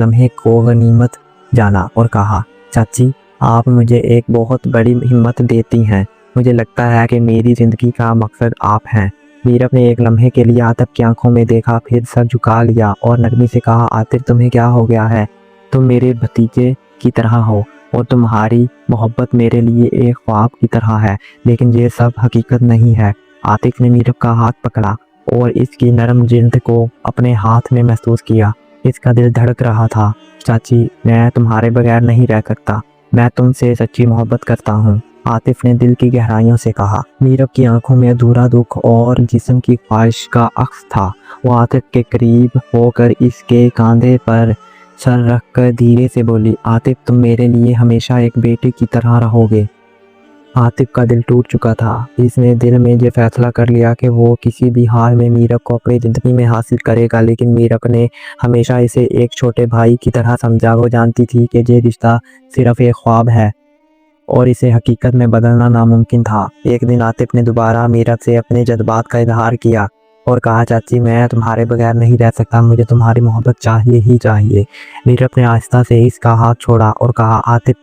लम्हे को गनीमत जाना और कहा, चाची आप मुझे एक बहुत बड़ी हिम्मत देती हैं। मुझे लगता है कि मेरी ज़िंदगी का मकसद आप हैं। मीरब ने एक लम्हे के लिए आतिफ की आंखों में देखा, फिर सर झुका लिया और नरमी से कहा, आतिफ तुम्हें क्या हो गया है? तुम मेरे भतीजे की तरह हो और तुम्हारी मोहब्बत मेरे लिए एक ख्वाब की तरह है, लेकिन ये सब हकीकत नहीं है। आतिफ ने मीरब का हाथ पकड़ा और इसकी नरम जिल्द को अपने हाथ में महसूस किया। इसका दिल धड़क रहा था। चाची मैं तुम्हारे बगैर नहीं रह सकता, मैं तुमसे सच्ची मोहब्बत करता हूँ, आतिफ ने दिल की गहराइयों से कहा। मीरब की आंखों में अधूरा दुख और जिस्म की ख्वाहिश का अक्स था। वो आतिफ के करीब होकर इसके कंधे पर सर रखकर धीरे से बोली, आतिफ तुम मेरे लिए हमेशा एक बेटे की तरह रहोगे। आतिफ का दिल टूट चुका था। इसने दिल में ये फैसला कर लिया कि वो किसी भी हाल में मीरब को अपनी ज़िंदगी में हासिल करेगा, लेकिन मीरब ने हमेशा इसे एक छोटे भाई की तरह समझा। वो जानती थी कि ये रिश्ता सिर्फ एक ख्वाब है और इसे हकीकत में बदलना नामुमकिन था। एक दिन आतिफ ने दोबारा मीरब से अपने जज्बात का इजहार किया और कहा, चाची मैं तुम्हारे बगैर नहीं रह सकता, मुझे तुम्हारी मोहब्बत चाहिए ही चाहिए। मीरब ने आहिस्ता से इसका हाथ छोड़ा और कहा, आतिफ